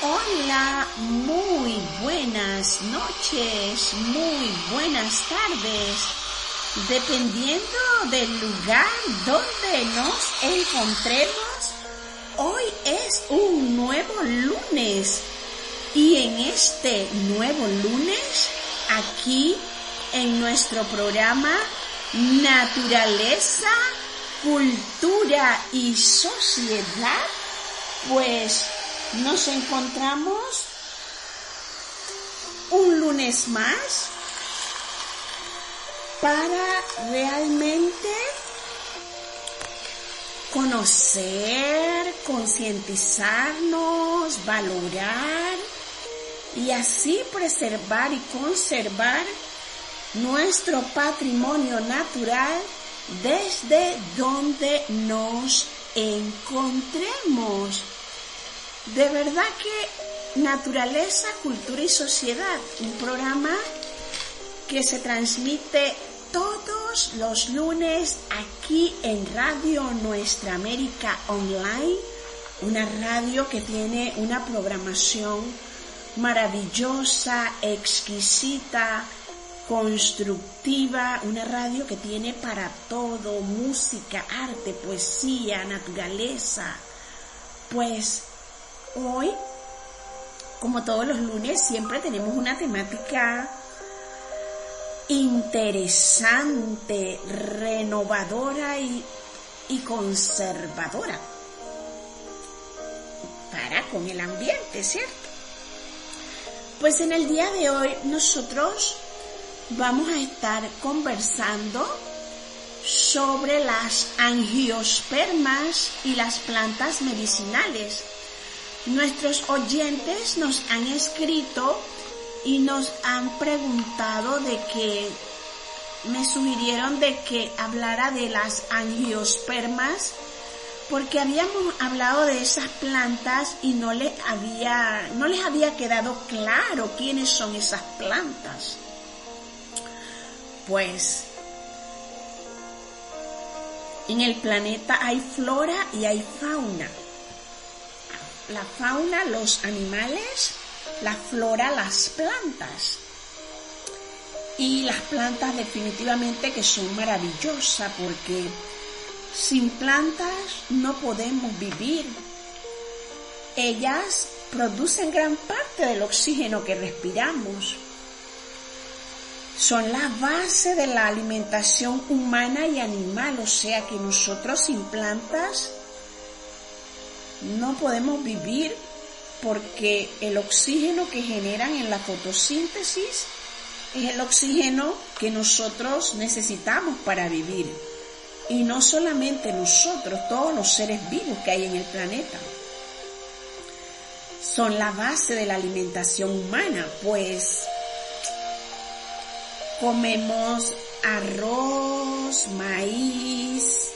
Hola, muy buenas noches, muy buenas tardes, dependiendo del lugar donde nos encontremos. Hoy es un nuevo lunes y en este nuevo lunes, aquí en nuestro programa Naturaleza, Cultura y Sociedad, pues nos encontramos un lunes más para realmente conocer, concientizarnos, valorar y así preservar y conservar nuestro patrimonio natural desde donde nos encontremos. De verdad que Naturaleza, Cultura y Sociedad, un programa que se transmite todos los lunes aquí en Radio Nuestra América Online, una radio que tiene una programación maravillosa, exquisita, constructiva, una radio que tiene para todo, música, arte, poesía, naturaleza. Pues hoy, como todos los lunes, siempre tenemos una temática interesante, renovadora y conservadora para con el ambiente, ¿cierto? Pues en el día de hoy nosotros vamos a estar conversando sobre las angiospermas y las plantas medicinales. Nuestros oyentes nos han escrito y nos han preguntado me sugirieron de que hablara de las angiospermas, porque habíamos hablado de esas plantas y no les había quedado claro quiénes son esas plantas. Pues en el planeta hay flora y hay fauna. La fauna, los animales, la flora, las plantas. Y las plantas definitivamente que son maravillosas, porque sin plantas no podemos vivir. Ellas producen gran parte del oxígeno que respiramos. Son la base de la alimentación humana y animal, o sea que nosotros sin plantas no podemos vivir, porque el oxígeno que generan en la fotosíntesis es el oxígeno que nosotros necesitamos para vivir. Y no solamente nosotros, todos los seres vivos que hay en el planeta son la base de la alimentación humana, pues comemos arroz, maíz,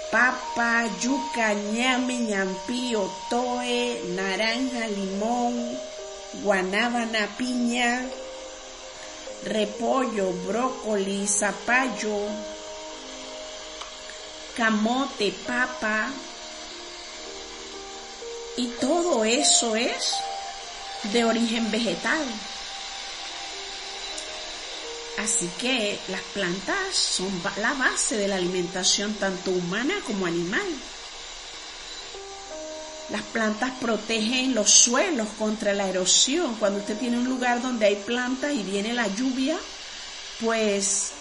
papa, yuca, ñame, ñampí, otoe, naranja, limón, guanábana, piña, repollo, brócoli, zapallo, camote, papa, y todo eso es de origen vegetal. Así que las plantas son la base de la alimentación tanto humana como animal. Las plantas protegen los suelos contra la erosión. Cuando usted tiene un lugar donde hay plantas y viene la lluvia, pues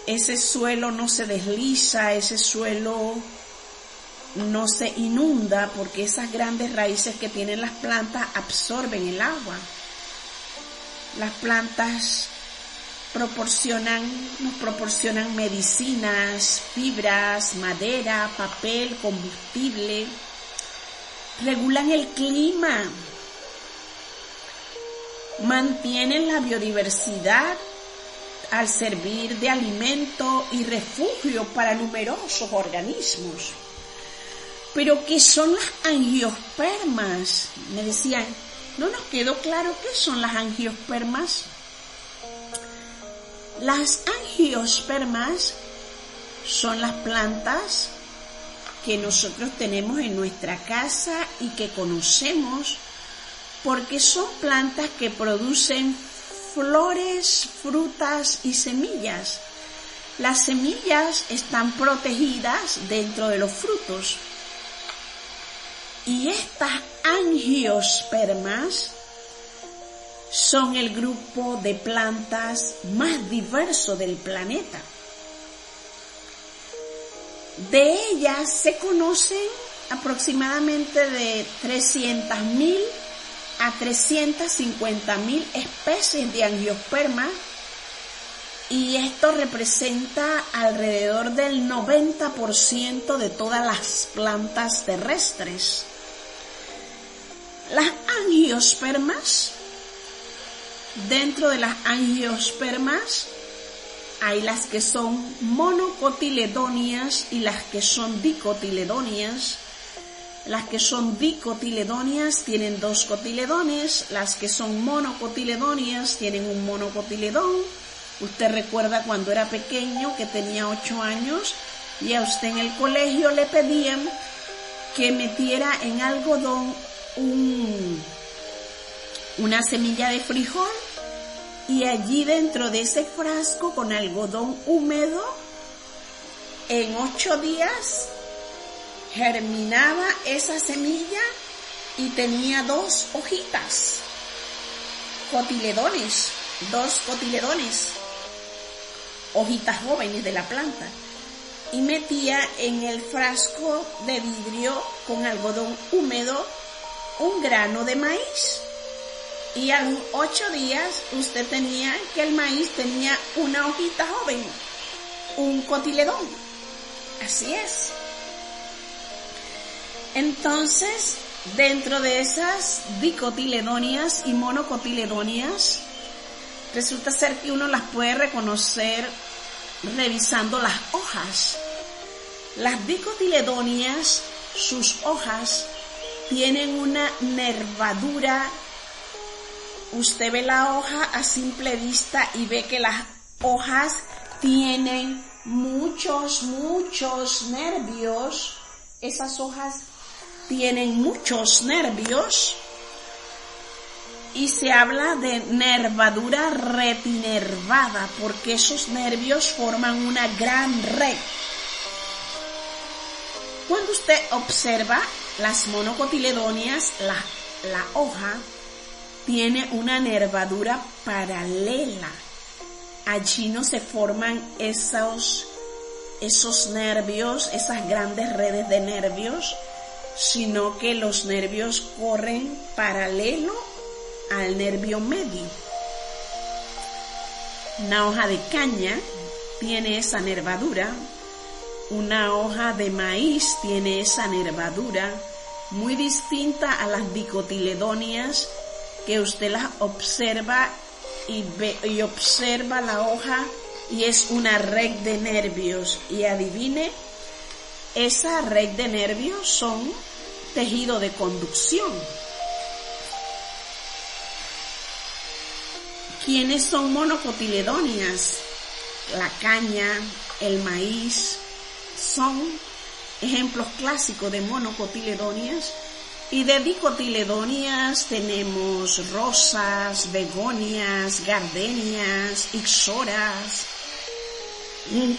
ese suelo no se desliza, ese suelo no se inunda, porque esas grandes raíces que tienen las plantas absorben el agua. Las plantas nos proporcionan medicinas, fibras, madera, papel, combustible, regulan el clima, mantienen la biodiversidad al servir de alimento y refugio para numerosos organismos. Pero ¿qué son las angiospermas? Me decían, no nos quedó claro qué son las angiospermas. Las angiospermas son las plantas que nosotros tenemos en nuestra casa y que conocemos porque son plantas que producen flores, frutas y semillas. Las semillas están protegidas dentro de los frutos. Y estas angiospermas son el grupo de plantas más diverso del planeta. De ellas se conocen aproximadamente de 300.000 a 350.000 especies de angiospermas, y esto representa alrededor del 90% de todas las plantas terrestres. Las angiospermas, dentro de las angiospermas hay las que son monocotiledóneas y las que son dicotiledóneas. Las que son dicotiledóneas tienen 2 cotiledones, las que son monocotiledóneas tienen un monocotiledón. Usted recuerda cuando era pequeño, que tenía 8 años, y a usted en el colegio le pedían que metiera en algodón una semilla de frijol, y allí dentro de ese frasco con algodón húmedo, en 8 días germinaba esa semilla y tenía 2 hojitas, cotiledones, 2 cotiledones, hojitas jóvenes de la planta, y metía en el frasco de vidrio con algodón húmedo un grano de maíz, y a los 8 días usted tenía que el maíz tenía una hojita joven, un cotiledón. Así es. Entonces, dentro de esas dicotiledóneas y monocotiledóneas, resulta ser que uno las puede reconocer revisando las hojas. Las dicotiledóneas, sus hojas tienen una nervadura. Usted ve la hoja a simple vista y ve que las hojas tienen muchos nervios. Esas hojas tienen muchos nervios, y se habla de nervadura retinervada porque esos nervios forman una gran red. Cuando usted observa las monocotiledóneas, la hoja tiene una nervadura paralela. Allí no se forman esos nervios, esas grandes redes de nervios, sino que los nervios corren paralelo al nervio medio. Una hoja de caña tiene esa nervadura, una hoja de maíz tiene esa nervadura, muy distinta a las dicotiledóneas, que usted las observa y observa la hoja y es una red de nervios, y adivine, esa red de nervios son tejido de conducción. ¿Quiénes son monocotiledóneas? La caña, el maíz, son ejemplos clásicos de monocotiledóneas. Y de dicotiledóneas tenemos rosas, begonias, gardenias, ixoras.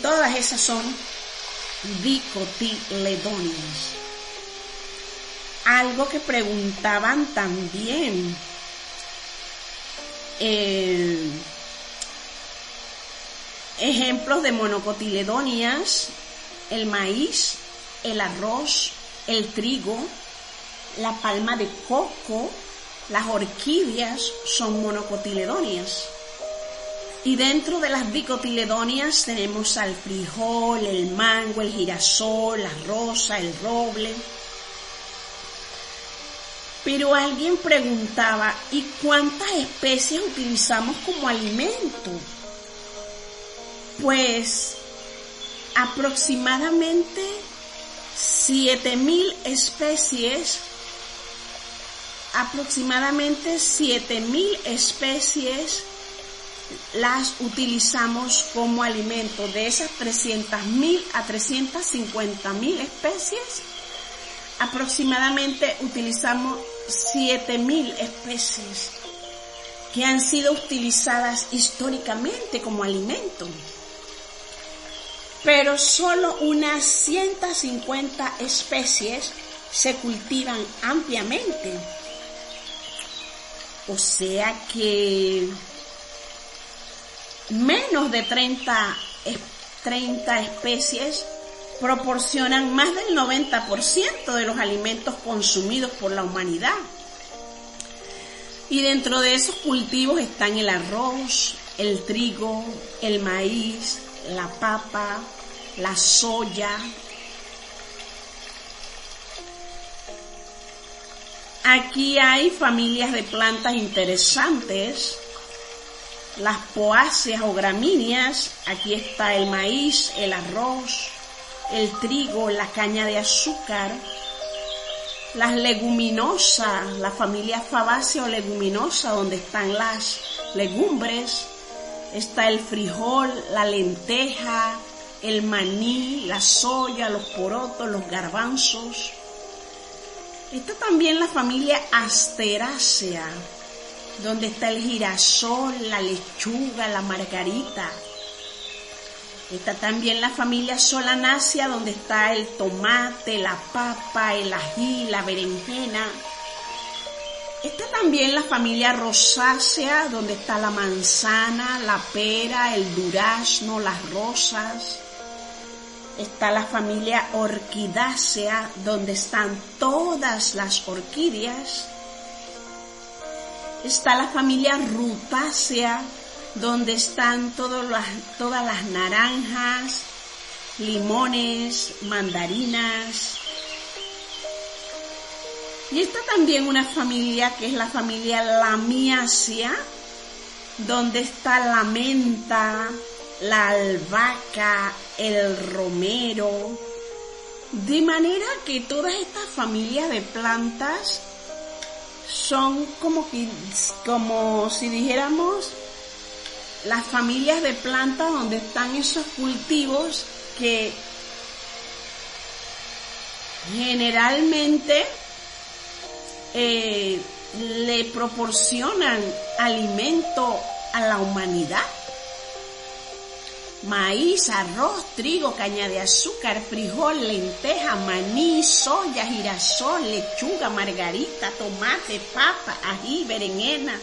Todas esas son dicotiledóneas. Algo que preguntaban también, ejemplos de monocotiledóneas: el maíz, el arroz, el trigo, la palma de coco, las orquídeas son monocotiledóneas. Y dentro de las dicotiledóneas tenemos al frijol, el mango, el girasol, la rosa, el roble. Pero alguien preguntaba, ¿y cuántas especies utilizamos como alimento? Pues aproximadamente 7.000 especies. Aproximadamente 7.000 especies las utilizamos como alimento. De esas 300.000 a 350.000 especies, aproximadamente utilizamos 7.000 especies que han sido utilizadas históricamente como alimento, pero solo unas 150 especies se cultivan ampliamente. O sea que menos de 30 especies proporcionan más del 90% de los alimentos consumidos por la humanidad. Y dentro de esos cultivos están el arroz, el trigo, el maíz, la papa, la soya. Aquí hay familias de plantas interesantes, las poáceas o gramíneas. Aquí está el maíz, el arroz, el trigo, la caña de azúcar, las leguminosas, la familia Fabaceae o leguminosa, donde están las legumbres. Está el frijol, la lenteja, el maní, la soya, los porotos, los garbanzos. Está también la familia Asteraceae, donde está el girasol, la lechuga, la margarita. Está también la familia Solanaceae, donde está el tomate, la papa, el ají, la berenjena. Está también la familia Rosácea, donde está la manzana, la pera, el durazno, las rosas. Está la familia Orquidácea, donde están todas las orquídeas. Está la familia Rutácea, donde están todas las naranjas, limones, mandarinas. Y está también una familia que es la familia Lamiaceae, donde está la menta, la albahaca, el romero. De manera que todas estas familias de plantas son como si dijéramos las familias de plantas donde están esos cultivos que generalmente le proporcionan alimento a la humanidad. Maíz, arroz, trigo, caña de azúcar, frijol, lenteja, maní, soya, girasol, lechuga, margarita, tomate, papa, ají, berenjena,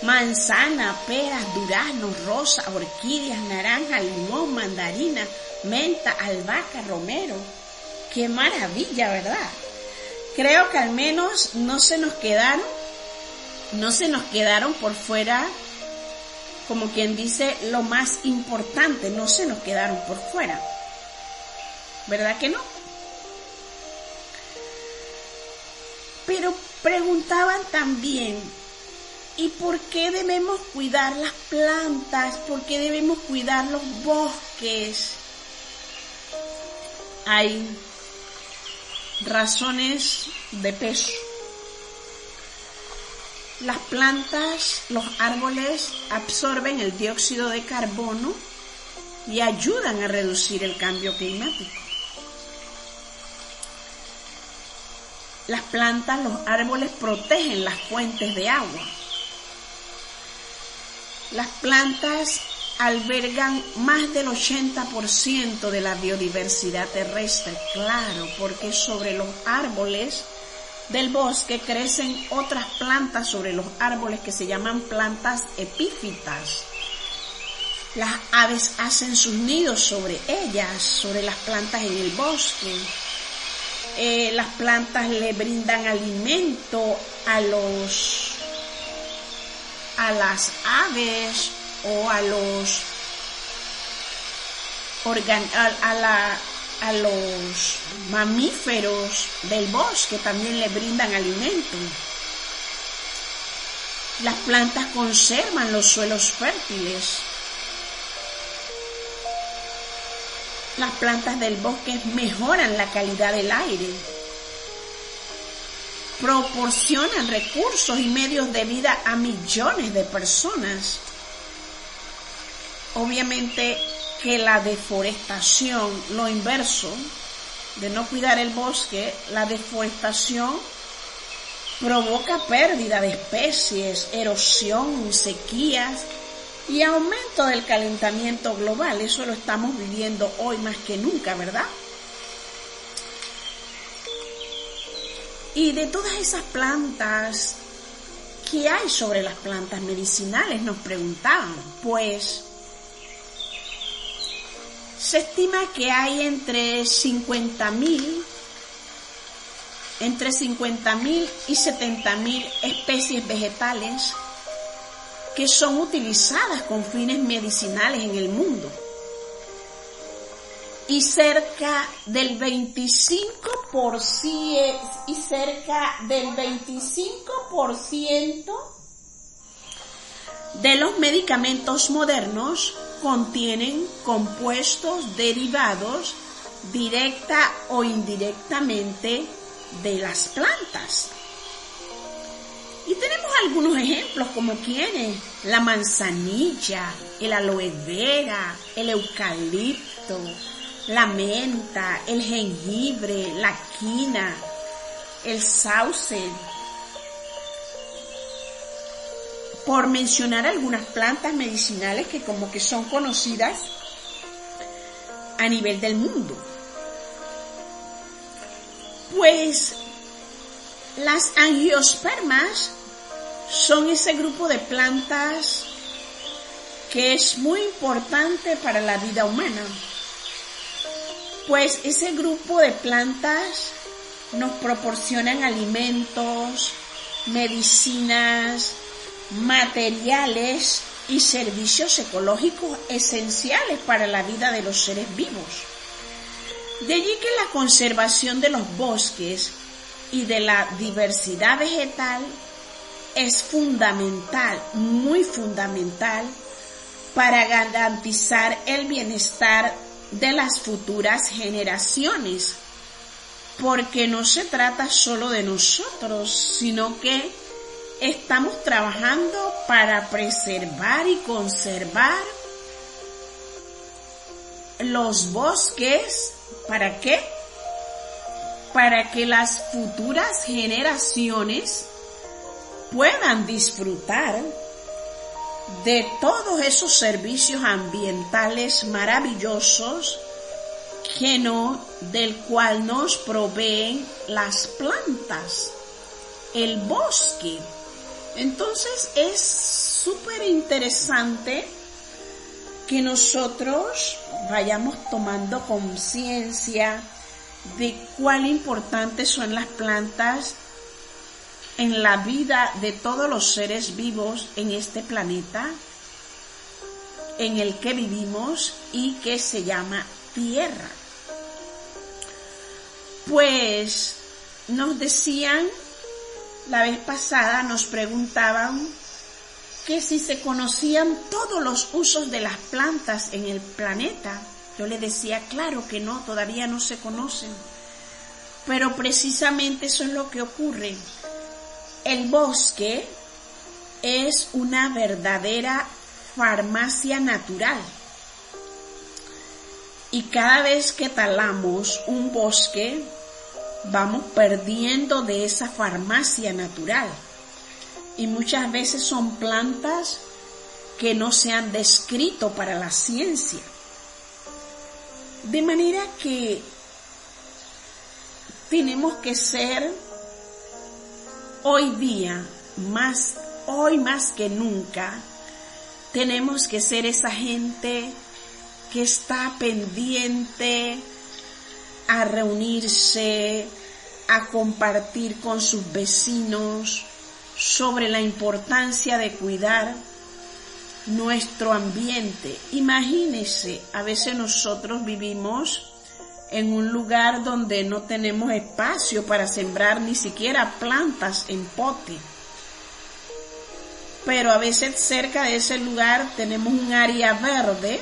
manzana, peras, duraznos, rosas, orquídeas, naranja, limón, mandarina, menta, albahaca, romero. ¡Qué maravilla!, ¿verdad? Creo que al menos no se nos quedaron por fuera, como quien dice, lo más importante, no se nos quedaron por fuera. ¿Verdad que no? Pero preguntaban también, ¿y por qué debemos cuidar las plantas? ¿Por qué debemos cuidar los bosques? Hay razones de peso. Las plantas, los árboles absorben el dióxido de carbono y ayudan a reducir el cambio climático. Las plantas, los árboles protegen las fuentes de agua. Las plantas albergan más del 80% de la biodiversidad terrestre, claro, porque sobre los árboles del bosque crecen otras plantas sobre los árboles que se llaman plantas epífitas. Las aves hacen sus nidos sobre ellas, sobre las plantas en el bosque. Las plantas le brindan alimento a las aves o a los mamíferos del bosque, también le brindan alimento. Las plantas conservan los suelos fértiles. Las plantas del bosque mejoran la calidad del aire, proporcionan recursos y medios de vida a millones de personas. Obviamente que la deforestación, lo inverso de no cuidar el bosque, la deforestación provoca pérdida de especies, erosión, sequías y aumento del calentamiento global. Eso lo estamos viviendo hoy más que nunca, ¿verdad? Y de todas esas plantas, ¿qué hay sobre las plantas medicinales?, nos preguntaban. Pues se estima que hay entre 50.000 y 70.000 especies vegetales que son utilizadas con fines medicinales en el mundo. Y cerca del 25% de los medicamentos modernos contienen compuestos derivados directa o indirectamente de las plantas. Y tenemos algunos ejemplos como ¿quiénes? La manzanilla, el aloe vera, el eucalipto, la menta, el jengibre, la quina, el sauce, por mencionar algunas plantas medicinales que como que son conocidas a nivel del mundo. Pues las angiospermas son ese grupo de plantas que es muy importante para la vida humana. Pues ese grupo de plantas nos proporcionan alimentos, medicinas, materiales y servicios ecológicos esenciales para la vida de los seres vivos. De allí que la conservación de los bosques y de la diversidad vegetal es fundamental, muy fundamental, para garantizar el bienestar de las futuras generaciones, porque no se trata solo de nosotros, sino que estamos trabajando para preservar y conservar los bosques. ¿Para qué? Para que las futuras generaciones puedan disfrutar de todos esos servicios ambientales maravillosos del cual nos proveen las plantas, el bosque. Entonces es súper interesante que nosotros vayamos tomando conciencia de cuán importantes son las plantas en la vida de todos los seres vivos en este planeta en el que vivimos y que se llama Tierra. Pues nos decían, la vez pasada nos preguntaban que si se conocían todos los usos de las plantas en el planeta. Yo les decía, claro que no, todavía no se conocen. Pero precisamente eso es lo que ocurre. El bosque es una verdadera farmacia natural. Y cada vez que talamos un bosque, vamos perdiendo de esa farmacia natural. Y muchas veces son plantas que no se han descrito para la ciencia. De manera que tenemos que ser hoy más que nunca, tenemos que ser esa gente que está pendiente a reunirse, a compartir con sus vecinos sobre la importancia de cuidar nuestro ambiente. Imagínense, a veces nosotros vivimos en un lugar donde no tenemos espacio para sembrar ni siquiera plantas en pote. Pero a veces cerca de ese lugar tenemos un área verde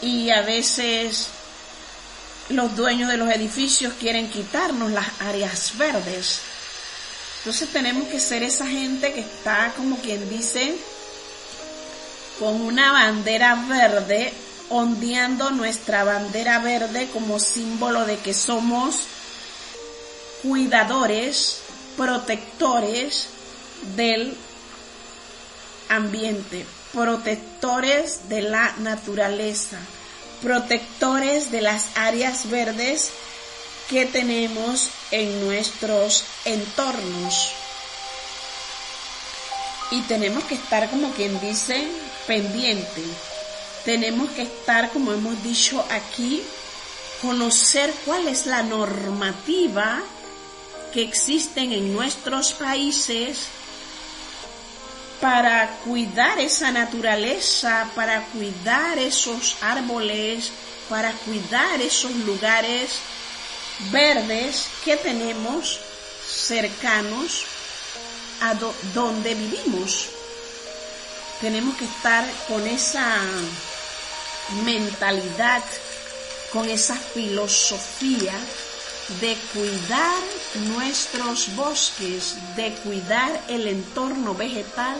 y a veces los dueños de los edificios quieren quitarnos las áreas verdes. Entonces tenemos que ser esa gente que está, como quien dice, con una bandera verde, ondeando nuestra bandera verde como símbolo de que somos cuidadores protectores del ambiente, protectores de la naturaleza, protectores de las áreas verdes que tenemos en nuestros entornos. Y tenemos que estar, como quien dice, pendiente. Tenemos que estar, como hemos dicho aquí, conocer cuál es la normativa que existen en nuestros países para cuidar esa naturaleza, para cuidar esos árboles, para cuidar esos lugares verdes que tenemos cercanos a donde vivimos. Tenemos que estar con esa mentalidad, con esa filosofía de cuidar nuestros bosques, de cuidar el entorno vegetal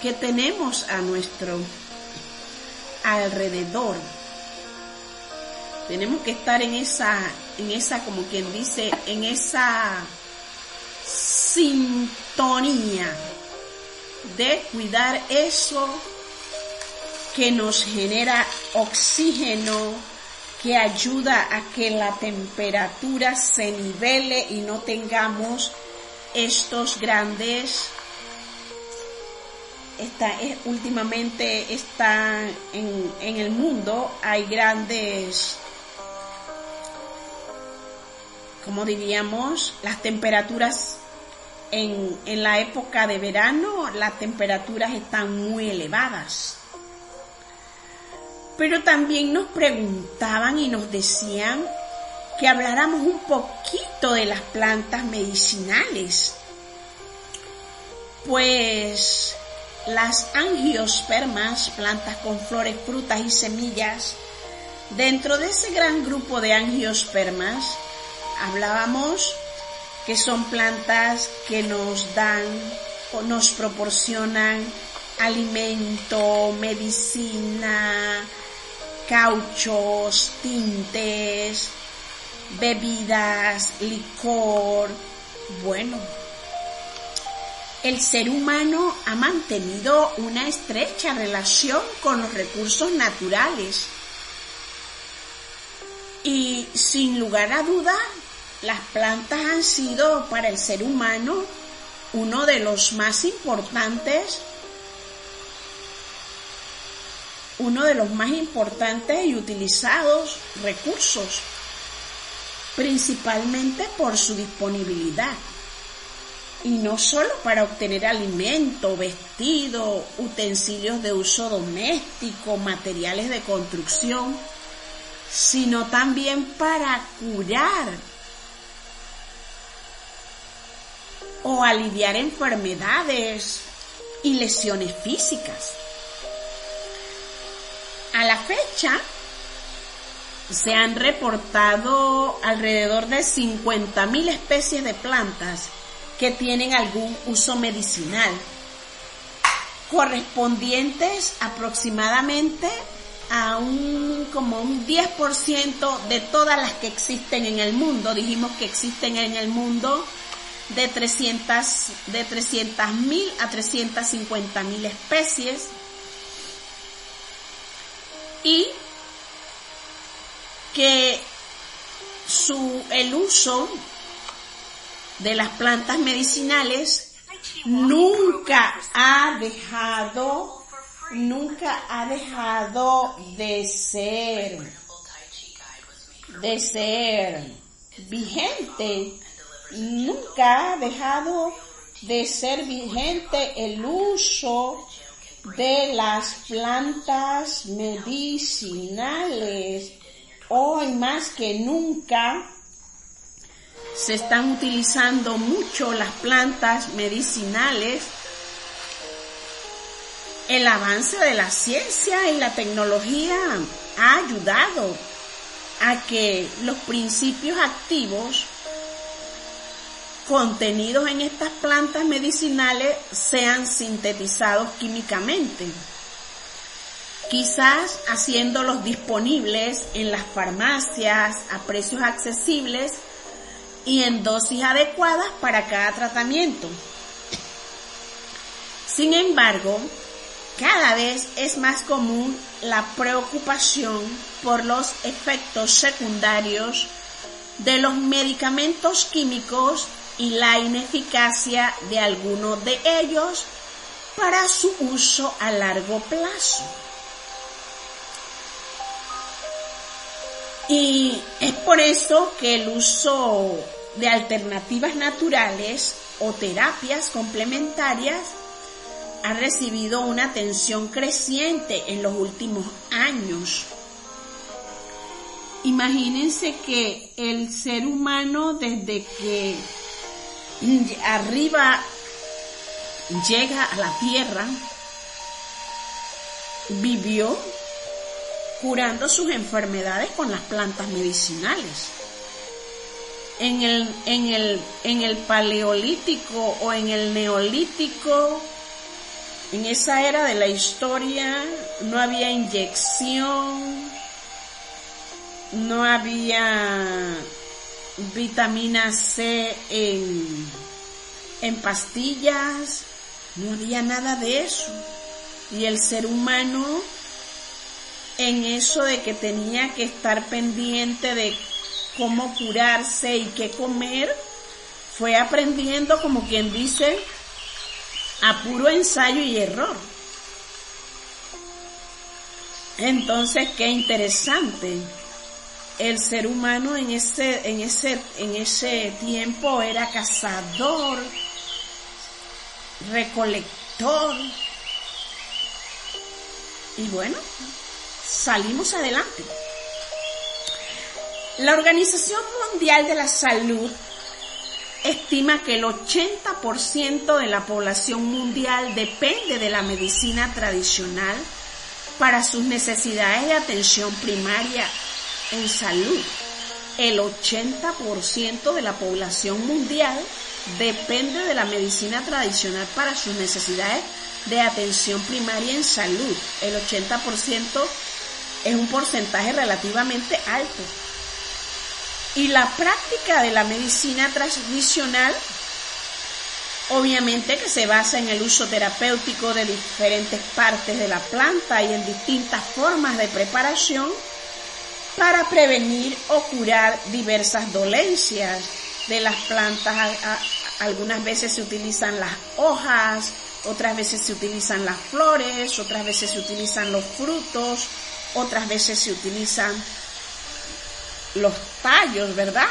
que tenemos a nuestro alrededor. Tenemos que estar en esa, como quien dice, en esa sintonía de cuidar eso que nos genera oxígeno, que ayuda a que la temperatura se nivele y no tengamos estos grandes, últimamente está en el mundo, hay grandes, como diríamos, las temperaturas en la época de verano, las temperaturas están muy elevadas. Pero también nos preguntaban y nos decían que habláramos un poquito de las plantas medicinales. Pues las angiospermas, plantas con flores, frutas y semillas, dentro de ese gran grupo de angiospermas, hablábamos que son plantas que nos dan o nos proporcionan alimento, medicina, cauchos, tintes, bebidas, licor. Bueno, el ser humano ha mantenido una estrecha relación con los recursos naturales y sin lugar a duda las plantas han sido para el ser humano uno de los más importantes y utilizados recursos, principalmente por su disponibilidad. Y no solo para obtener alimento, vestido, utensilios de uso doméstico, materiales de construcción, sino también para curar o aliviar enfermedades y lesiones físicas. A la fecha, se han reportado alrededor de 50.000 especies de plantas que tienen algún uso medicinal, correspondientes aproximadamente a como un 10% de todas las que existen en el mundo. Dijimos que existen en el mundo de 300.000 a 350.000 especies. Y que el uso de las plantas medicinales nunca ha dejado de ser vigente. Nunca ha dejado de ser vigente el uso de las plantas medicinales. Hoy más que nunca se están utilizando mucho las plantas medicinales. El avance de la ciencia y la tecnología ha ayudado a que los principios activos contenidos en estas plantas medicinales sean sintetizados químicamente, quizás haciéndolos disponibles en las farmacias a precios accesibles y en dosis adecuadas para cada tratamiento. Sin embargo, cada vez es más común la preocupación por los efectos secundarios de los medicamentos químicos y la ineficacia de algunos de ellos para su uso a largo plazo. Y es por eso que el uso de alternativas naturales o terapias complementarias ha recibido una atención creciente en los últimos años. Imagínense que el ser humano, desde que arriba llega a la tierra, vivió curando sus enfermedades con las plantas medicinales. En el paleolítico o en el neolítico, en esa era de la historia, no había inyección, no había vitamina C en pastillas, no había nada de eso. Y el ser humano, en eso de que tenía que estar pendiente de cómo curarse y qué comer, fue aprendiendo, como quien dice, a puro ensayo y error. Entonces, qué interesante. El ser humano en ese tiempo era cazador, recolector. Y bueno, salimos adelante. La Organización Mundial de la Salud estima que el 80% de la población mundial depende de la medicina tradicional para sus necesidades de atención primaria en salud. El 80% de la población mundial depende de la medicina tradicional para sus necesidades de atención primaria en salud. El 80% es un porcentaje relativamente alto. Y la práctica de la medicina tradicional, obviamente que se basa en el uso terapéutico de diferentes partes de la planta y en distintas formas de preparación para prevenir o curar diversas dolencias de las plantas. Algunas veces se utilizan las hojas, otras veces se utilizan las flores, otras veces se utilizan los frutos, otras veces se utilizan los tallos, ¿verdad?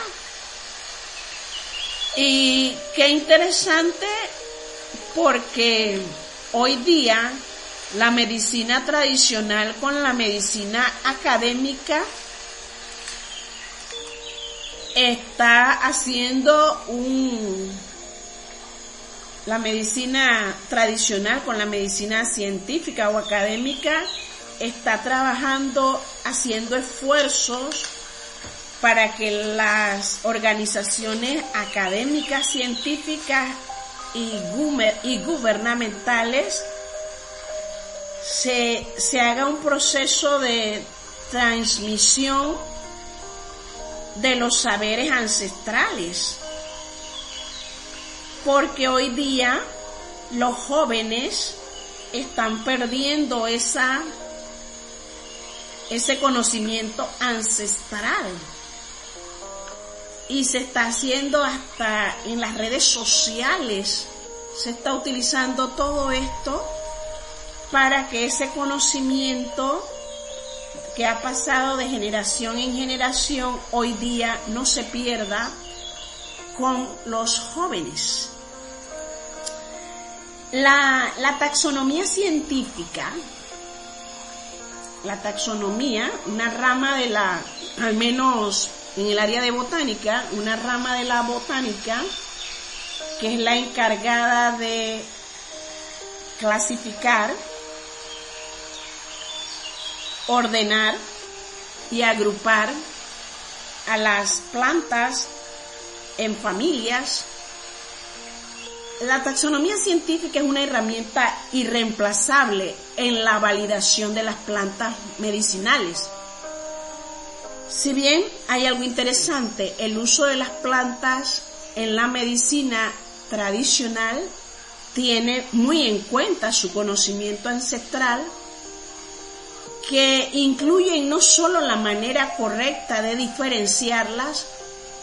Y qué interesante, porque hoy día la medicina tradicional con la medicina académica está haciendo la medicina tradicional con la medicina científica o académica está trabajando, haciendo esfuerzos para que las organizaciones académicas, científicas y gubernamentales se haga un proceso de transmisión de los saberes ancestrales, porque hoy día los jóvenes están perdiendo ese conocimiento ancestral, y se está haciendo hasta en las redes sociales, se está utilizando todo esto para que ese conocimiento que ha pasado de generación en generación hoy día no se pierda con los jóvenes. La taxonomía científica, una rama de al menos en el área de botánica, una rama de la botánica que es la encargada de clasificar, ordenar y agrupar a las plantas en familias. La taxonomía científica es una herramienta irreemplazable en la validación de las plantas medicinales. Si bien hay algo interesante, el uso de las plantas en la medicina tradicional tiene muy en cuenta su conocimiento ancestral, que incluye no solo la manera correcta de diferenciarlas,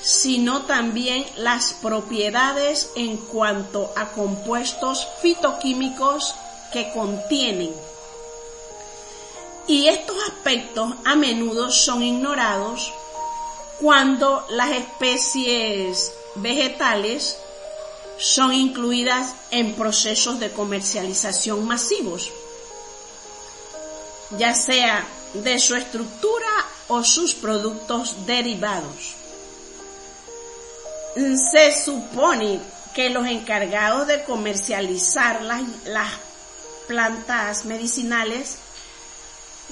sino también las propiedades en cuanto a compuestos fitoquímicos que contienen. Y estos aspectos a menudo son ignorados cuando las especies vegetales son incluidas en procesos de comercialización masivos, ya sea de su estructura o sus productos derivados. Se supone que los encargados de comercializar las plantas medicinales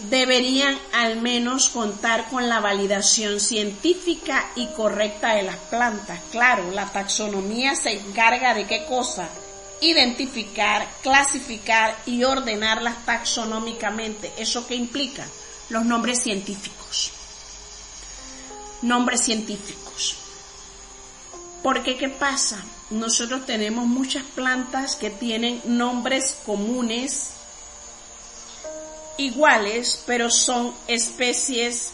deberían al menos contar con la validación científica y correcta de las plantas. Claro, la taxonomía se encarga de ¿qué cosa? Identificar, clasificar y ordenarlas taxonómicamente. ¿Eso qué implica? Los nombres científicos. Nombres científicos. Porque ¿qué pasa? Nosotros tenemos muchas plantas que tienen nombres comunes iguales, pero son especies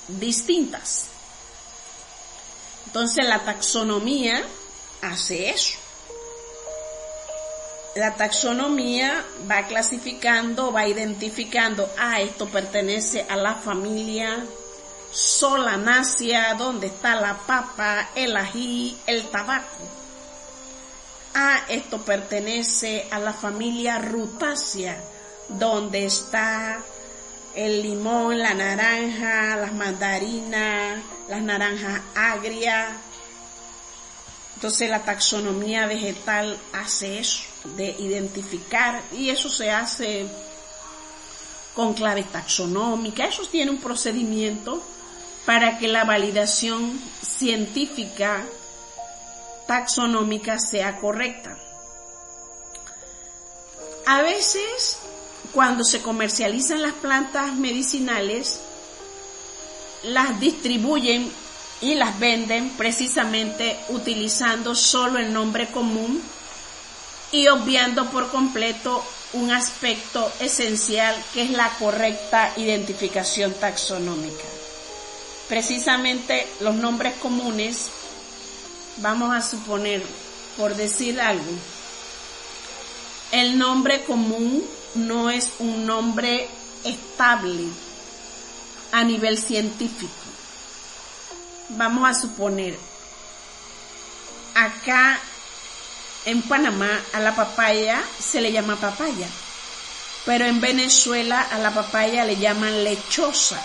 distintas. Entonces la taxonomía hace eso. La taxonomía va clasificando, va identificando, esto pertenece a la familia Solanaceae, donde está la papa, el ají, el tabaco. Esto pertenece a la familia Rutaceae, donde está el limón, la naranja, las mandarinas, las naranjas agrias. Entonces la taxonomía vegetal hace eso, de identificar, y eso se hace con claves taxonómicas. Eso tiene un procedimiento para que la validación científica taxonómica sea correcta. A veces, cuando se comercializan las plantas medicinales, las distribuyen y las venden precisamente utilizando solo el nombre común y obviando por completo un aspecto esencial, que es la correcta identificación taxonómica. Precisamente los nombres comunes, vamos a suponer, por decir algo, el nombre común no es un nombre estable a nivel científico. Vamos a suponer, acá en Panamá a la papaya se le llama papaya, pero en Venezuela a la papaya le llaman lechosa.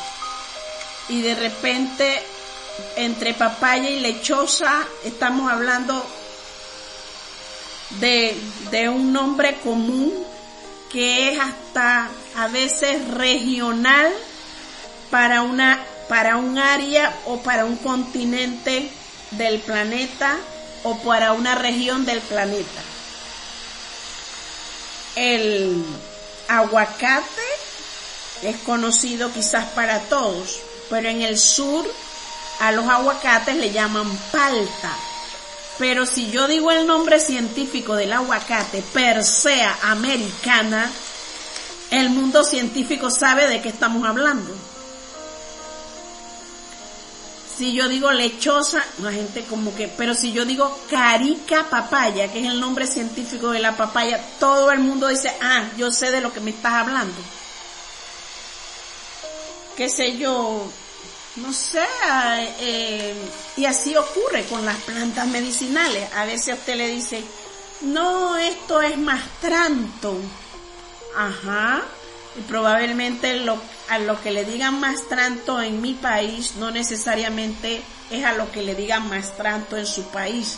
Y de repente, entre papaya y lechosa, estamos hablando de un nombre común que es hasta a veces regional para un área o para un continente del planeta o para una región del planeta. El aguacate es conocido quizás para todos, pero en el sur a los aguacates le llaman palta. Pero si yo digo el nombre científico del aguacate, Persea americana, el mundo científico sabe de qué estamos hablando. Si yo digo lechosa, la gente como que, pero si yo digo carica papaya, que es el nombre científico de la papaya, todo el mundo dice, yo sé de lo que me estás hablando. Qué sé yo, no sé, y así ocurre con las plantas medicinales. A veces a usted le dice, no, esto es mastranto. Y probablemente a lo que le digan mastranto en mi país no necesariamente es a lo que le digan mastranto en su país,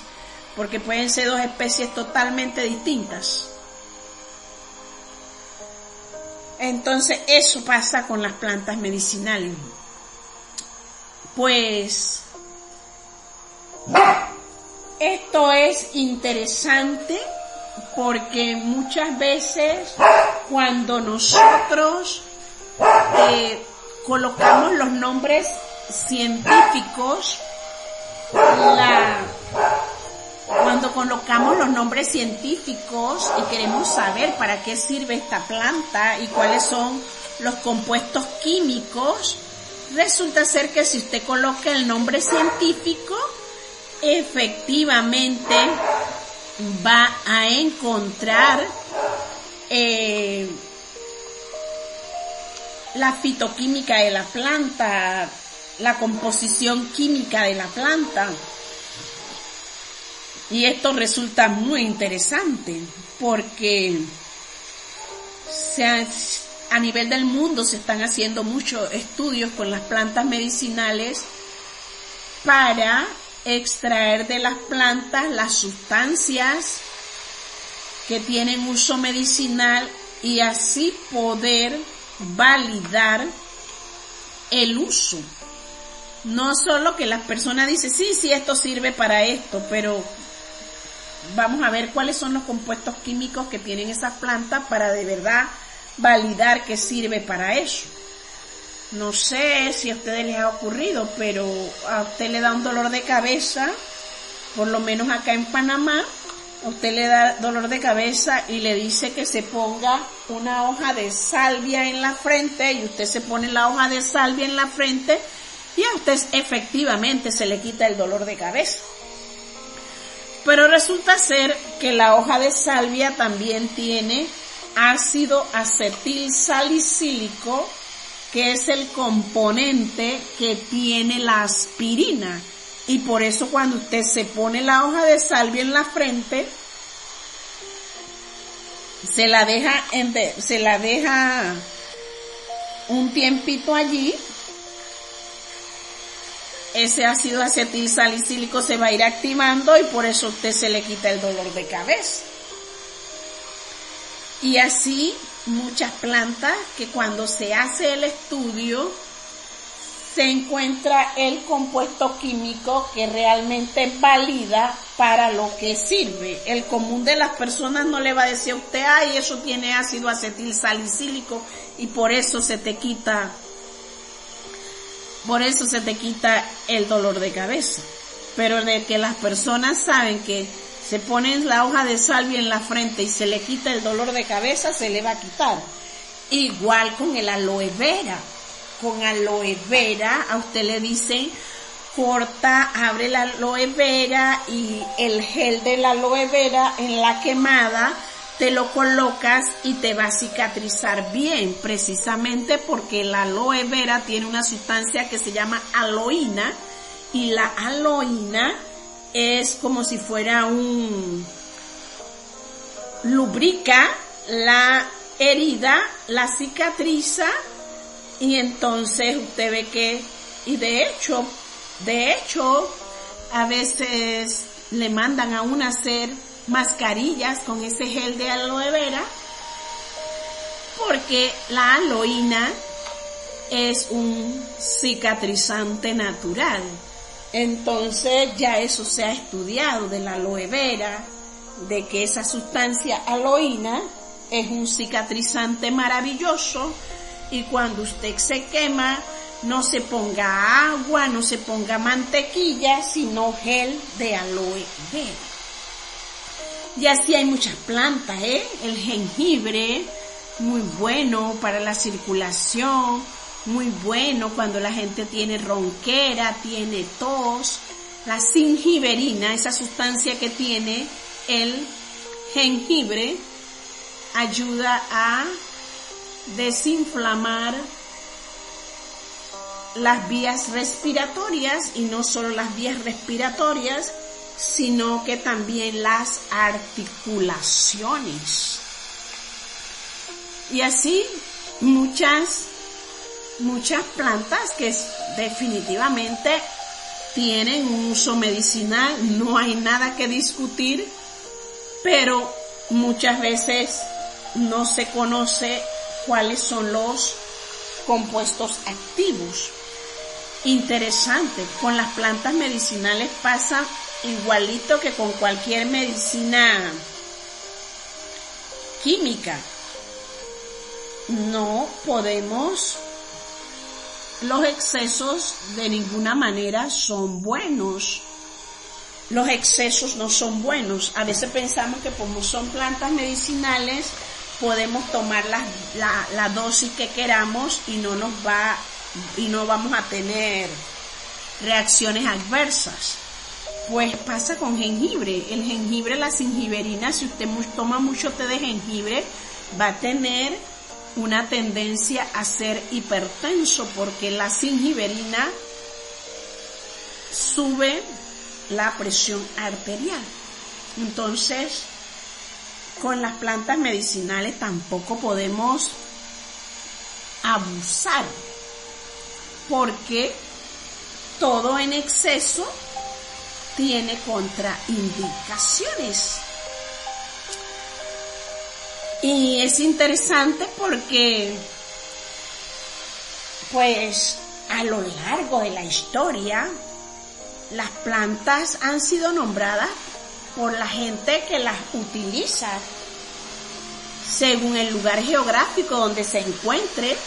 porque pueden ser dos especies totalmente distintas. Entonces eso pasa con las plantas medicinales. Pues esto es interesante porque muchas veces cuando nosotros colocamos los nombres científicos, cuando colocamos los nombres científicos y queremos saber para qué sirve esta planta y cuáles son los compuestos químicos, resulta ser que si usted coloca el nombre científico, efectivamente va a encontrar la fitoquímica de la planta, la composición química de la planta. Y esto resulta muy interesante porque a nivel del mundo se están haciendo muchos estudios con las plantas medicinales para extraer de las plantas las sustancias que tienen uso medicinal y así poder validar el uso. No solo que las personas dicen, sí, esto sirve para esto, pero vamos a ver cuáles son los compuestos químicos que tienen esas plantas para de verdad validar que sirve para eso. No sé si a ustedes les ha ocurrido, pero a usted le da un dolor de cabeza, por lo menos acá en Panamá, a usted le da dolor de cabeza y le dice que se ponga una hoja de salvia en la frente y usted se pone la hoja de salvia en la frente y a usted efectivamente se le quita el dolor de cabeza. Pero resulta ser que la hoja de salvia también tiene ácido acetil salicílico, que es el componente que tiene la aspirina. Y por eso cuando usted se pone la hoja de salvia en la frente, se la deja un tiempito allí, ese ácido acetil salicílico se va a ir activando y por eso a usted se le quita el dolor de cabeza. Y así muchas plantas que cuando se hace el estudio se encuentra el compuesto químico que realmente valida para lo que sirve. El común de las personas no le va a decir a usted, ay, eso tiene ácido acetil salicílico y por eso se te quita el dolor de cabeza. Pero de que las personas saben que se ponen la hoja de salvia en la frente y se le quita el dolor de cabeza, se le va a quitar. Igual con el aloe vera. Con aloe vera, a usted le dicen, corta, abre la aloe vera y el gel de la aloe vera en la quemada, te lo colocas y te va a cicatrizar bien, precisamente porque la aloe vera tiene una sustancia que se llama aloína y la aloína es como si fuera lubrica la herida, la cicatriza y entonces usted ve que, y de hecho, a veces le mandan a uno a hacer mascarillas con ese gel de aloe vera porque la aloína es un cicatrizante natural. Entonces ya eso se ha estudiado de la aloe vera, de que esa sustancia aloína es un cicatrizante maravilloso y cuando usted se quema no se ponga agua, no se ponga mantequilla, sino gel de aloe vera. Y así hay muchas plantas, el jengibre, muy bueno para la circulación, muy bueno cuando la gente tiene ronquera, tiene tos. La zingiberina, esa sustancia que tiene el jengibre, ayuda a desinflamar las vías respiratorias y no solo las vías respiratorias, sino que también las articulaciones. Y así muchas plantas que definitivamente tienen un uso medicinal, no hay nada que discutir, pero muchas veces no se conoce cuáles son los compuestos activos. Interesante, con las plantas medicinales pasa igualito que con cualquier medicina química. No podemos los excesos de ninguna manera son buenos. Los excesos no son buenos. A veces pensamos que como son plantas medicinales, podemos tomar la dosis que queramos y no vamos a tener reacciones adversas. Pues pasa con jengibre. El jengibre, la gingiberina, si usted toma mucho té de jengibre, va a tener una tendencia a ser hipertenso, porque la gingiberina sube la presión arterial. Entonces, con las plantas medicinales tampoco podemos abusar, porque todo en exceso tiene contraindicaciones. Y es interesante porque, pues, a lo largo de la historia, las plantas han sido nombradas por la gente que las utiliza según el lugar geográfico donde se encuentre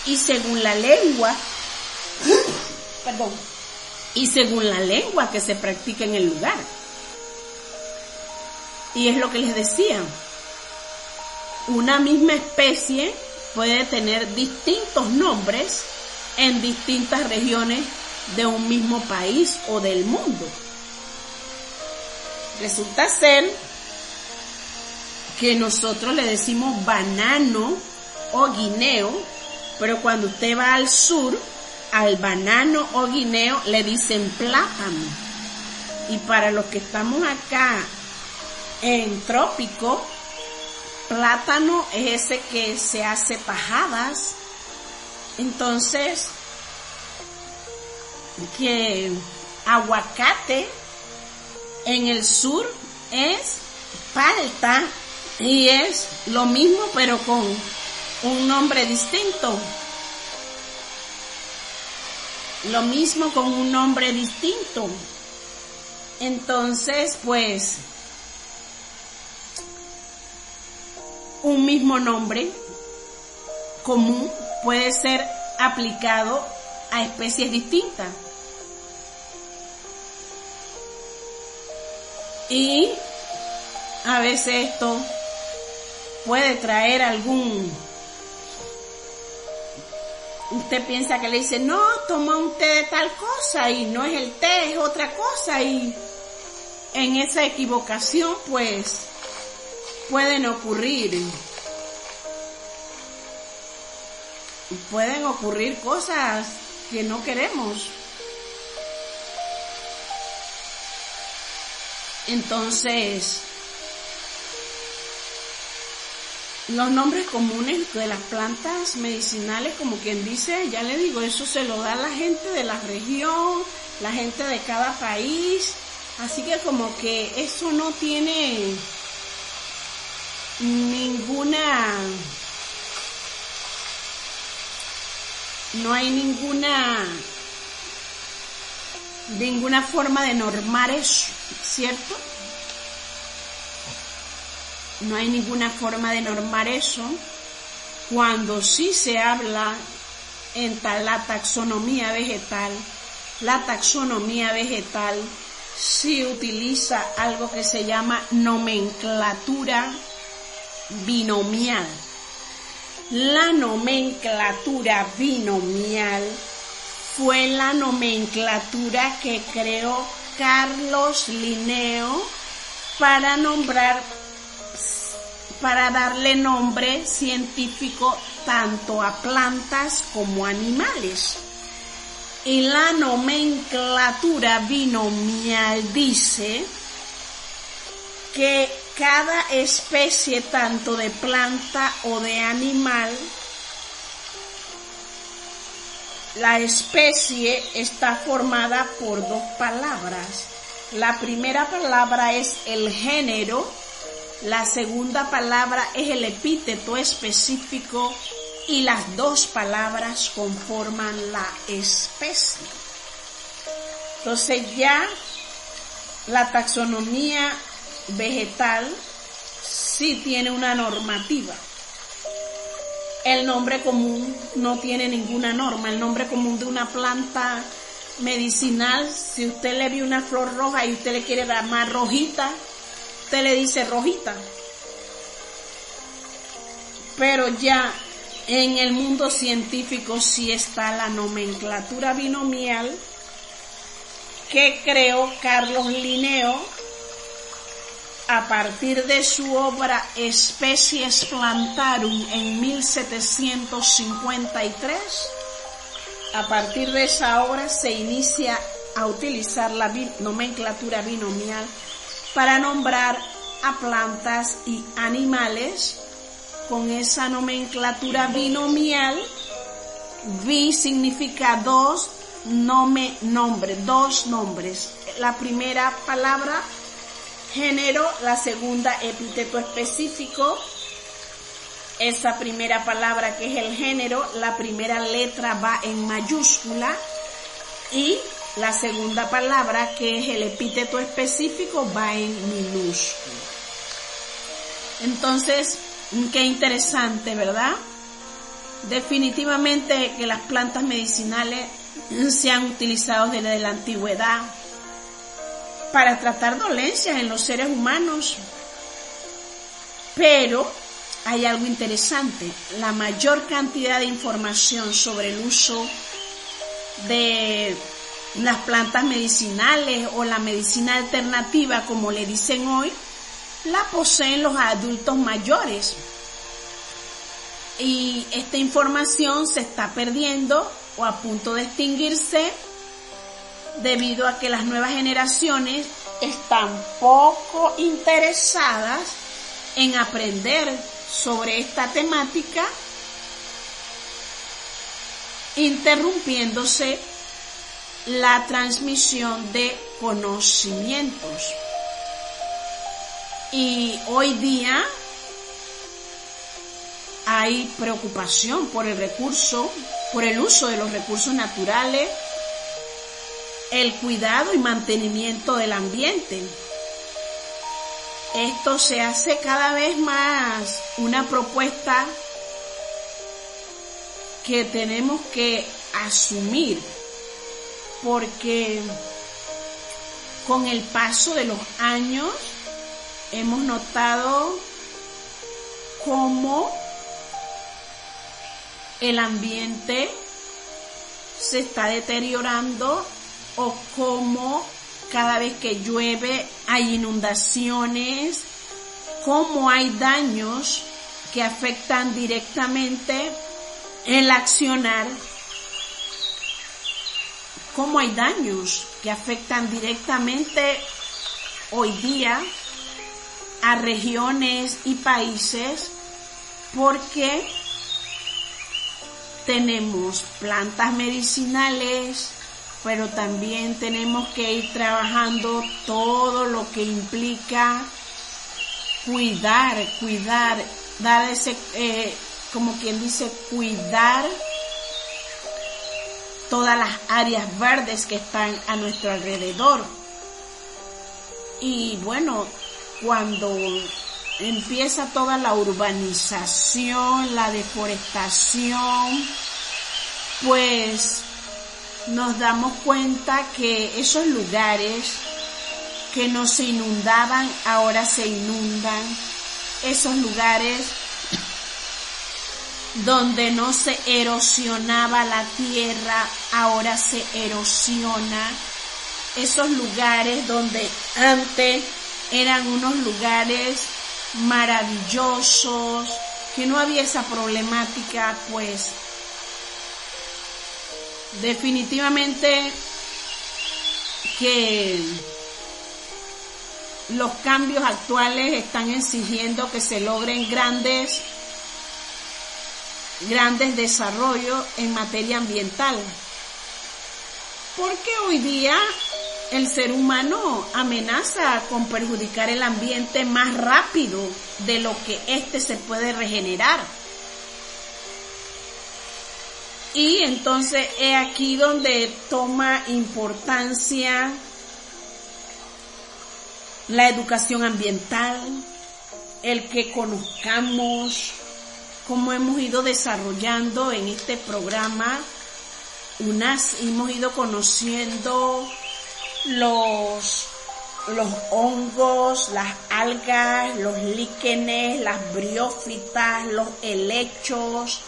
y según la lengua, y según la lengua que se practica en el lugar. Y es lo que les decía, una misma especie puede tener distintos nombres en distintas regiones de un mismo país o del mundo. Resulta ser que nosotros le decimos banano o guineo, pero cuando usted va al sur, al banano o guineo le dicen plátano. Y para los que estamos acá en trópico, plátano es ese que se hace tajadas. Entonces, que aguacate en el sur es palta y es lo mismo pero con un nombre distinto. Lo mismo con un nombre distinto. Entonces, pues, un mismo nombre común puede ser aplicado a especies distintas. Y a veces esto puede traer usted piensa que le dice, no, toma un té de tal cosa, y no es el té, es otra cosa, y en esa equivocación, pues, pueden ocurrir cosas que no queremos. Entonces, los nombres comunes de las plantas medicinales, como quien dice, ya le digo, eso se lo da la gente de la región, la gente de cada país, así que como que eso no tiene no hay ninguna forma de normar eso, ¿cierto? No hay ninguna forma de normar eso cuando sí se habla en la taxonomía vegetal. La taxonomía vegetal sí utiliza algo que se llama nomenclatura binomial. La nomenclatura binomial fue la nomenclatura que creó Carlos Linneo para darle nombre científico tanto a plantas como a animales. Y la nomenclatura binomial dice que cada especie, tanto de planta o de animal, la especie está formada por dos palabras. La primera palabra es el género, la segunda palabra es el epíteto específico y las dos palabras conforman la especie. Entonces ya la taxonomía vegetal sí tiene una normativa. El nombre común no tiene ninguna norma. El nombre común de una planta medicinal, si usted le vio una flor roja y usted le quiere llamar rojita, usted le dice rojita. Pero ya en el mundo científico sí está la nomenclatura binomial que creó Carlos Linneo a partir de su obra Species Plantarum en 1753. A partir de esa obra se inicia a utilizar la nomenclatura binomial para nombrar a plantas y animales. Con esa nomenclatura binomial, bi significa dos, nombre, dos nombres. La primera palabra, género, la segunda, epíteto específico. Esa primera palabra que es el género, la primera letra va en mayúscula y la segunda palabra que es el epíteto específico va en minúscula. Entonces, qué interesante, ¿verdad? Definitivamente que las plantas medicinales se han utilizado desde la antigüedad para tratar dolencias en los seres humanos. Pero hay algo interesante. La mayor cantidad de información sobre el uso de las plantas medicinales o la medicina alternativa, como le dicen hoy, la poseen los adultos mayores. Y esta información se está perdiendo o a punto de extinguirse debido a que las nuevas generaciones están poco interesadas en aprender sobre esta temática, interrumpiéndose la transmisión de conocimientos. Y hoy día hay preocupación por el uso de los recursos naturales, el cuidado y mantenimiento del ambiente. Esto se hace cada vez más una propuesta que tenemos que asumir, porque con el paso de los años hemos notado cómo el ambiente se está deteriorando o cómo cada vez que llueve hay inundaciones, cómo hay daños que afectan directamente el accionar, cómo hay daños que afectan directamente hoy día a regiones y países, porque tenemos plantas medicinales, pero también tenemos que ir trabajando todo lo que implica cuidar, dar ese, como quien dice, cuidar todas las áreas verdes que están a nuestro alrededor. Y bueno, cuando empieza toda la urbanización, la deforestación, pues nos damos cuenta que esos lugares que no se inundaban, ahora se inundan. Esos lugares donde no se erosionaba la tierra, ahora se erosiona. Esos lugares donde antes eran unos lugares maravillosos, que no había esa problemática, pues definitivamente que los cambios actuales están exigiendo que se logren grandes desarrollos en materia ambiental, porque hoy día el ser humano amenaza con perjudicar el ambiente más rápido de lo que éste se puede regenerar. Y entonces es aquí donde toma importancia la educación ambiental, el que conozcamos cómo hemos ido desarrollando en este programa, hemos ido conociendo los hongos, las algas, los líquenes, las briófitas, los helechos,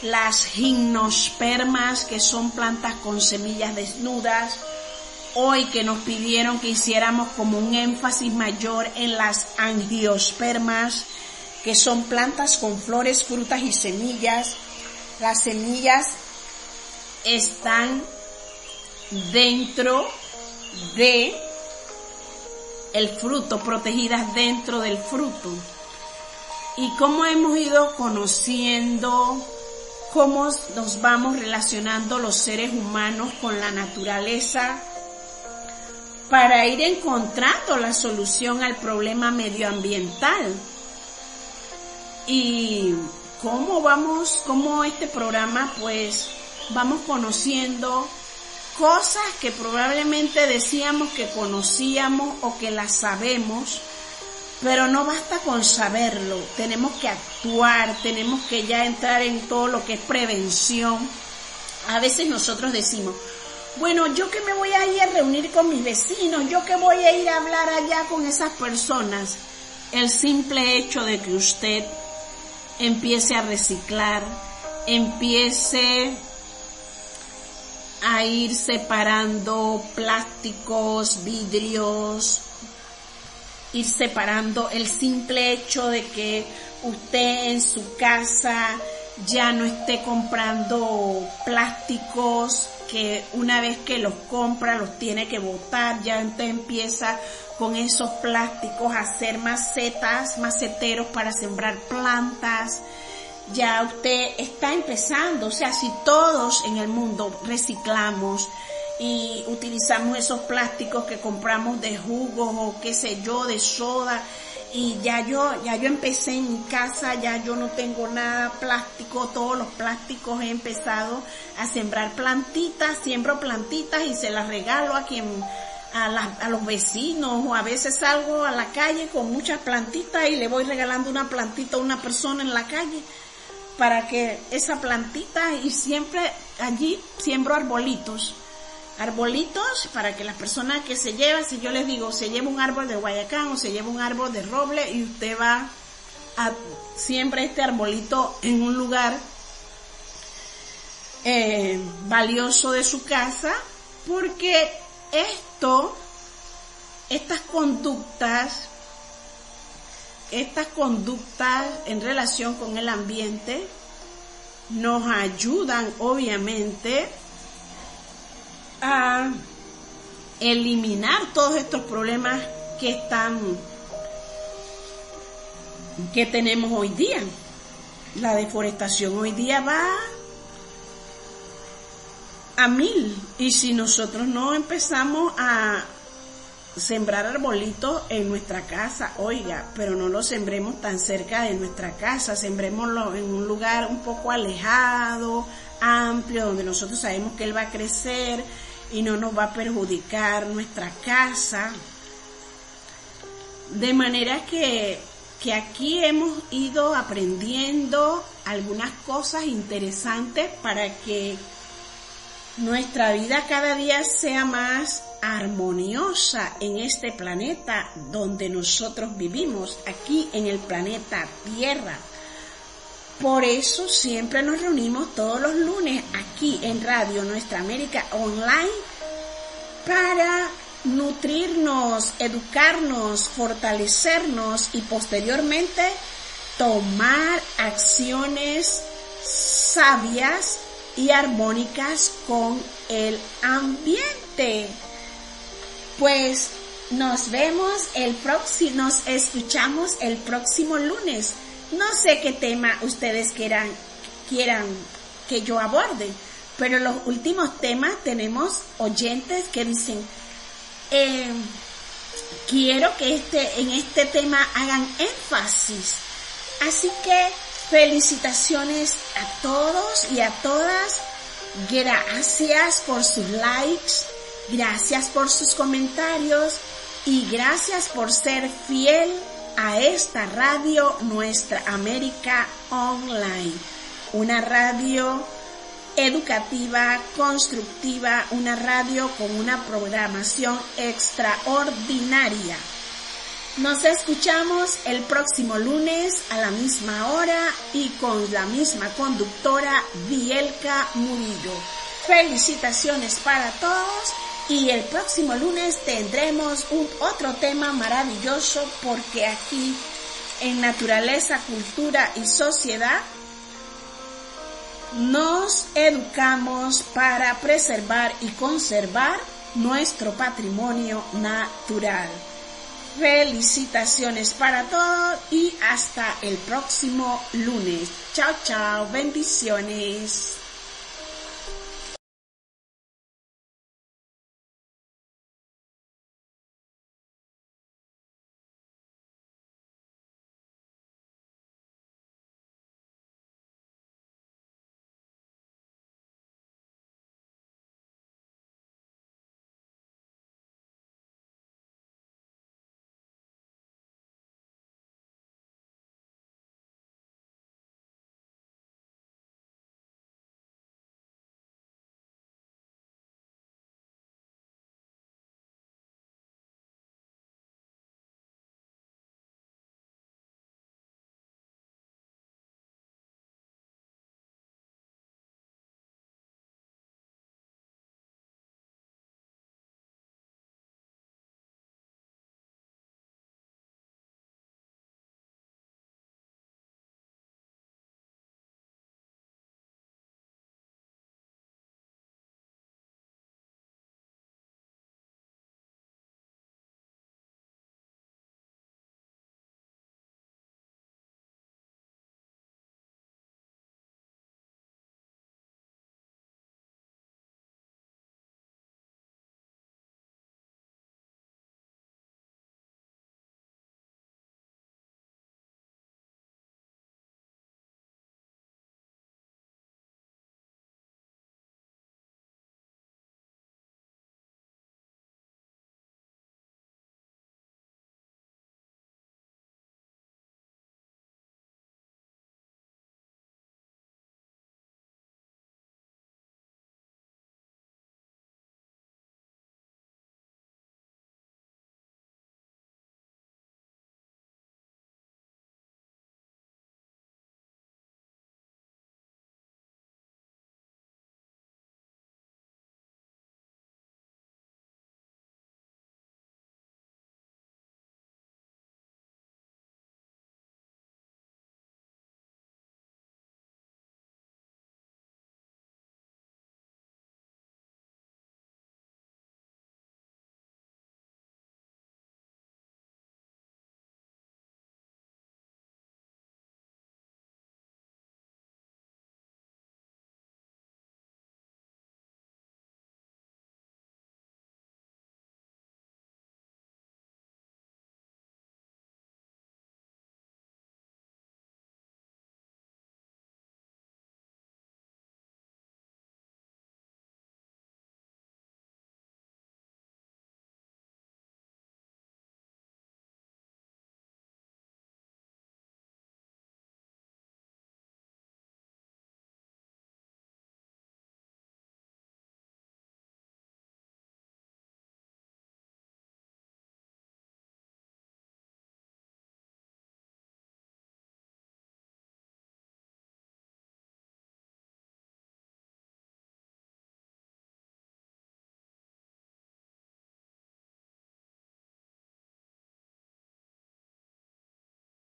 las gimnospermas, que son plantas con semillas desnudas. Hoy que nos pidieron que hiciéramos como un énfasis mayor en las angiospermas, que son plantas con flores, frutas y semillas. Las semillas están dentro de el fruto, protegidas dentro del fruto. Y cómo hemos ido conociendo, cómo nos vamos relacionando los seres humanos con la naturaleza para ir encontrando la solución al problema medioambiental. Y cómo este programa, pues, vamos conociendo cosas que probablemente decíamos que conocíamos o que las sabemos, pero no basta con saberlo, tenemos que actuar, tenemos que ya entrar en todo lo que es prevención. A veces nosotros decimos, bueno, yo que me voy a ir a reunir con mis vecinos, yo que voy a ir a hablar allá con esas personas. El simple hecho de que usted empiece a reciclar, empiece a ir separando plásticos, vidrios, ir separando, el simple hecho de que usted en su casa ya no esté comprando plásticos que una vez que los compra los tiene que botar, ya usted empieza con esos plásticos a hacer maceteros para sembrar plantas. Ya usted está empezando, o sea, si todos en el mundo reciclamos y utilizamos esos plásticos que compramos de jugos o qué sé yo, de soda, y ya yo empecé en mi casa, ya yo no tengo nada plástico, todos los plásticos he empezado a sembrar plantitas, siembro plantitas y se las regalo a los vecinos, o a veces salgo a la calle con muchas plantitas y le voy regalando una plantita a una persona en la calle para que esa plantita, y siempre allí siembro arbolitos para que las personas que se llevan, si yo les digo, se lleva un árbol de guayacán o se lleva un árbol de roble, y usted va a siempre este arbolito en un lugar valioso de su casa, porque estas conductas en relación con el ambiente nos ayudan obviamente a eliminar todos estos problemas que tenemos hoy día. La deforestación hoy día va a 1000, y si nosotros no empezamos a sembrar arbolitos en nuestra casa, oiga, pero no lo sembremos tan cerca de nuestra casa, sembrémoslo en un lugar un poco alejado, amplio, donde nosotros sabemos que él va a crecer y no nos va a perjudicar nuestra casa. De manera que aquí hemos ido aprendiendo algunas cosas interesantes para que nuestra vida cada día sea más armoniosa en este planeta donde nosotros vivimos, aquí en el planeta Tierra. Por eso siempre nos reunimos todos los lunes aquí en Radio Nuestra América Online para nutrirnos, educarnos, fortalecernos y posteriormente tomar acciones sabias y armónicas con el ambiente. Pues nos escuchamos el próximo lunes. No sé qué tema ustedes quieran que yo aborde, pero los últimos temas tenemos oyentes que dicen, quiero que en este tema hagan énfasis. Así que felicitaciones a todos y a todas. Gracias por sus likes, gracias por sus comentarios y gracias por ser fiel a esta radio, Nuestra América Online, una radio educativa, constructiva, una radio con una programación extraordinaria. Nos escuchamos el próximo lunes a la misma hora y con la misma conductora Vielka Murillo. Felicitaciones para todos y el próximo lunes tendremos otro tema maravilloso, porque aquí en Naturaleza, Cultura y Sociedad nos educamos para preservar y conservar nuestro patrimonio natural. Felicitaciones para todos y hasta el próximo lunes. Chao, chao, bendiciones.